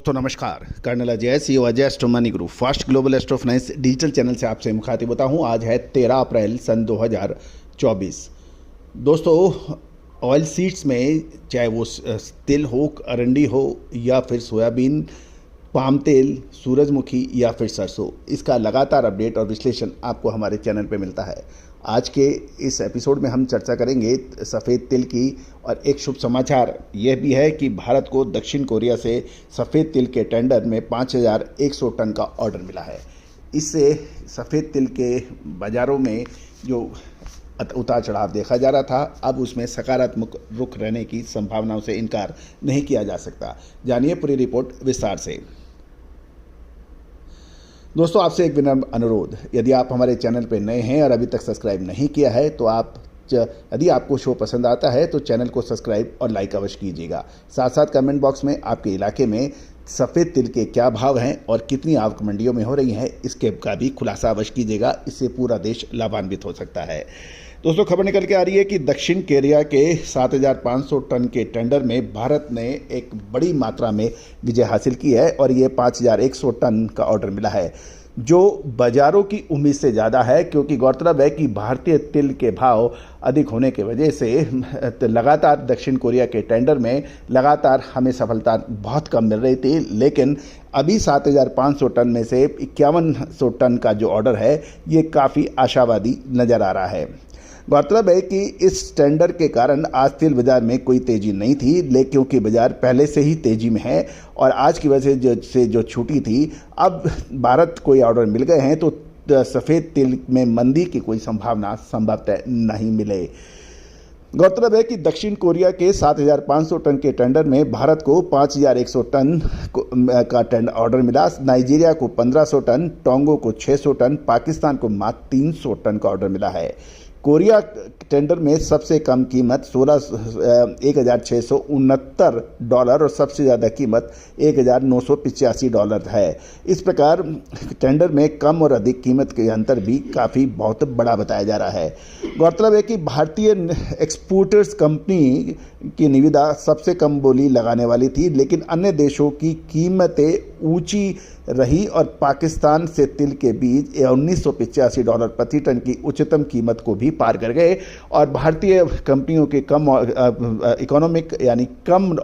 दोस्तों नमस्कार। Colonel Ajay CEO Ajay Astro Money Group Fast Global Astro Finance digital channel से आपसे मुखातिब होता हूं। आज है 13 अप्रैल सन 2024। दोस्तों ऑयल सीड्स में चाहे वो तिल हो, अरंडी हो या फिर सोयाबीन, पाम तेल, सूरजमुखी या फिर सरसों, इसका लगातार अपडेट और विश्लेषण आपको हमारे चैनल पे मिलता है। आज के इस एपिसोड में हम चर्चा करेंगे सफ़ेद तिल की, और एक शुभ समाचार यह भी है कि भारत को दक्षिण कोरिया से सफ़ेद तिल के टेंडर में 5100 टन का ऑर्डर मिला है। इससे सफ़ेद तिल के बाज़ारों में जो उतार चढ़ाव देखा जा रहा था, अब उसमें सकारात्मक रुख रहने की संभावनाओं से इनकार नहीं किया जा सकता। जानिए पूरी रिपोर्ट विस्तार से। दोस्तों आपसे एक विनम्र अनुरोध, यदि आप हमारे चैनल पर नए हैं और अभी तक सब्सक्राइब नहीं किया है तो यदि आपको शो पसंद आता है तो चैनल को सब्सक्राइब और लाइक अवश्य कीजिएगा। साथ साथ कमेंट बॉक्स में आपके इलाके में सफ़ेद तिल के क्या भाव हैं और कितनी आवक मंडियों में हो रही हैं, इसके का भी खुलासा अवश्य कीजिएगा। इससे पूरा देश लाभान्वित हो सकता है। दोस्तों खबर निकल के आ रही है कि दक्षिण कोरिया के 7500 टन के टेंडर में भारत ने एक बड़ी मात्रा में विजय हासिल की है और ये 5100 टन का ऑर्डर मिला है, जो बाज़ारों की उम्मीद से ज़्यादा है। क्योंकि गौरतलब है कि भारतीय तिल के भाव अधिक होने की वजह से लगातार दक्षिण कोरिया के टेंडर में लगातार हमें सफलता बहुत कम मिल रही थी, लेकिन अभी 7500 टन में से 5100 टन का जो ऑर्डर है ये काफ़ी आशावादी नज़र आ रहा है। गौरतलब है कि इस टेंडर के कारण आज तिल बाजार में कोई तेज़ी नहीं थी, लेकिन क्योंकि बाजार पहले से ही तेज़ी में है और आज की वजह से जो छूटी थी, अब भारत को ये ऑर्डर मिल गए हैं तो सफ़ेद तिल में मंदी की कोई संभावना संभवतः नहीं मिले। गौरतलब है कि दक्षिण कोरिया के 7500 टन के टेंडर में भारत को 5100 टन का ऑर्डर मिला। नाइजीरिया को 1500 टन, टोंगो को 600 टन, पाकिस्तान को मात्र 300 टन का ऑर्डर मिला है। कोरिया टेंडर में सबसे कम कीमत $1669 और सबसे ज़्यादा कीमत $1985 है। इस प्रकार टेंडर में कम और अधिक कीमत के अंतर भी काफ़ी बहुत बड़ा बताया जा रहा है। गौरतलब है कि भारतीय एक्सपोर्टर्स कंपनी की निविदा सबसे कम बोली लगाने वाली थी, लेकिन अन्य देशों की कीमतें ऊंची रही और पाकिस्तान से तिल के बीज $1985 प्रति टन की उच्चतम कीमत को भी पार कर गए और भारतीय कंपनियों के कम इकोनॉमिक यानी कम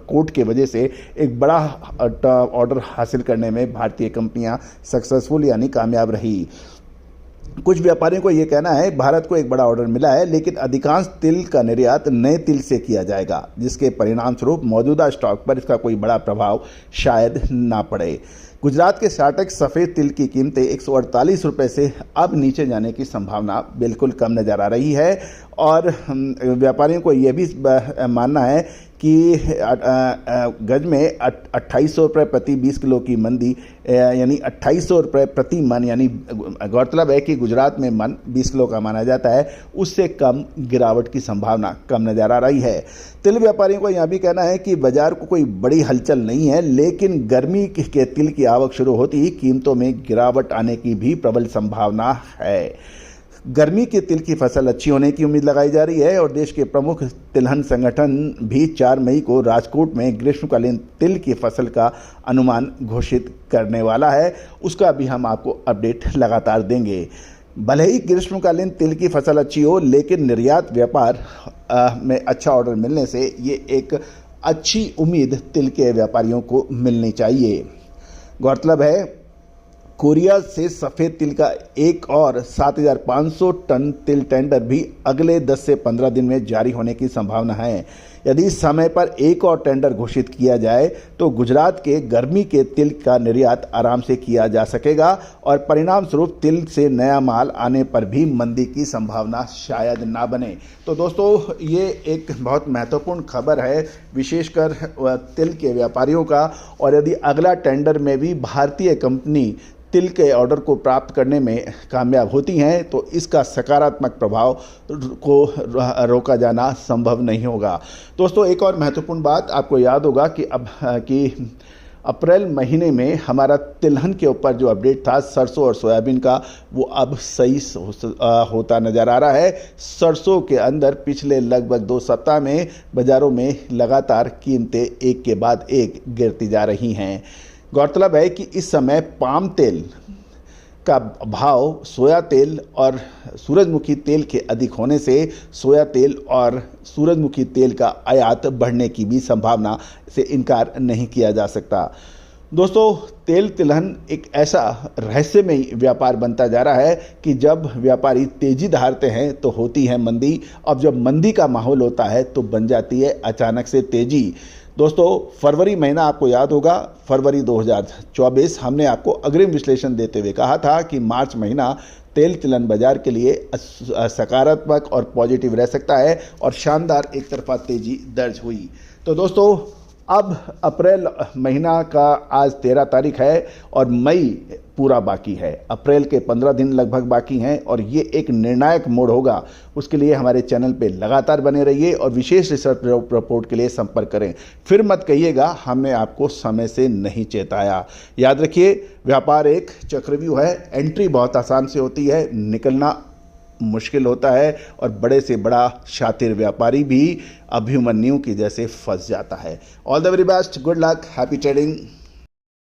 कोट के वजह से एक बड़ा ऑर्डर हासिल करने में भारतीय कंपनियां सक्सेसफुल यानी कामयाब रही। कुछ व्यापारियों को ये कहना है भारत को एक बड़ा ऑर्डर मिला है, लेकिन अधिकांश तिल का निर्यात नए तिल से किया जाएगा, जिसके परिणाम स्वरूप मौजूदा स्टॉक पर इसका कोई बड़ा प्रभाव शायद ना पड़े। गुजरात के साटक सफ़ेद तिल की कीमतें 148 रुपये से अब नीचे जाने की संभावना बिल्कुल कम नज़र आ रही है और व्यापारियों को यह भी मानना है कि गज में 2800 रुपये प्रति 20 किलो की मंदी यानी 2800 रुपये प्रति मन, यानी गौरतलब है कि गुजरात में मन 20 किलो का माना जाता है, उससे कम गिरावट की संभावना कम नज़र आ रही है। तिल व्यापारियों को यह भी कहना है कि बाजार को कोई बड़ी हलचल नहीं है, लेकिन गर्मी के तिल की आवक शुरू होती ही कीमतों में गिरावट आने की भी प्रबल संभावना है। गर्मी के तिल की फसल अच्छी होने की उम्मीद लगाई जा रही है और देश के प्रमुख तिलहन संगठन भी 4 मई को राजकोट में ग्रीष्मकालीन तिल की फसल का अनुमान घोषित करने वाला है। उसका भी हम आपको अपडेट लगातार देंगे। भले ही ग्रीष्मकालीन तिल की फसल अच्छी हो, लेकिन निर्यात व्यापार में अच्छा ऑर्डर मिलने से ये एक अच्छी उम्मीद तिल के व्यापारियों को मिलनी चाहिए। गौरतलब है कोरिया से सफ़ेद तिल का एक और 7500 टन तिल टेंडर भी अगले 10 से 15 दिन में जारी होने की संभावना है। यदि समय पर एक और टेंडर घोषित किया जाए तो गुजरात के गर्मी के तिल का निर्यात आराम से किया जा सकेगा और परिणाम स्वरूप तिल से नया माल आने पर भी मंदी की संभावना शायद ना बने। तो दोस्तों ये एक बहुत महत्वपूर्ण खबर है, विशेषकर तिल के व्यापारियों का। और यदि अगला टेंडर में भी भारतीय कंपनी तिल के ऑर्डर को प्राप्त करने में कामयाब होती हैं तो इसका सकारात्मक प्रभाव को रोका जाना संभव नहीं होगा। दोस्तों एक और महत्वपूर्ण बात आपको याद होगा कि अप्रैल महीने में हमारा तिलहन के ऊपर जो अपडेट था सरसों और सोयाबीन का, वो अब सही होता नज़र आ रहा है। सरसों के अंदर पिछले लगभग 2 सप्ताह में बाज़ारों में लगातार कीमतें एक के बाद एक गिरती जा रही हैं। गौरतलब है कि इस समय पाम तेल का भाव सोया तेल और सूरजमुखी तेल के अधिक होने से सोया तेल और सूरजमुखी तेल का आयात बढ़ने की भी संभावना से इनकार नहीं किया जा सकता। दोस्तों, तेल तिलहन एक ऐसा रहस्यमयी व्यापार बनता जा रहा है कि जब व्यापारी तेजी धारते हैं तो होती है मंदी, और जब मंदी का माहौल होता है तो बन जाती है अचानक से तेजी। दोस्तों, फरवरी महीना आपको याद होगा, फरवरी 2024 हमने आपको अग्रिम विश्लेषण देते हुए कहा था कि मार्च महीना तेल तिलहन बाजार के लिए सकारात्मक और पॉजिटिव रह सकता है और शानदार एक तरफा तेजी दर्ज हुई। तो दोस्तों, अब अप्रैल महीना का आज 13 तारीख है और मई पूरा बाकी है। अप्रैल के 15 दिन लगभग बाकी हैं और ये एक निर्णायक मोड़ होगा। उसके लिए हमारे चैनल पे लगातार बने रहिए और विशेष रिसर्च रिपोर्ट के लिए संपर्क करें। फिर मत कहिएगा हमने आपको समय से नहीं चेताया। याद रखिए, व्यापार एक चक्रव्यूह है। एंट्री बहुत आसान से होती है, निकलना मुश्किल होता है और बड़े से बड़ा शातिर व्यापारी भी अभिमन्यु की जैसे फंस जाता है। All the very best, good luck, happy trading.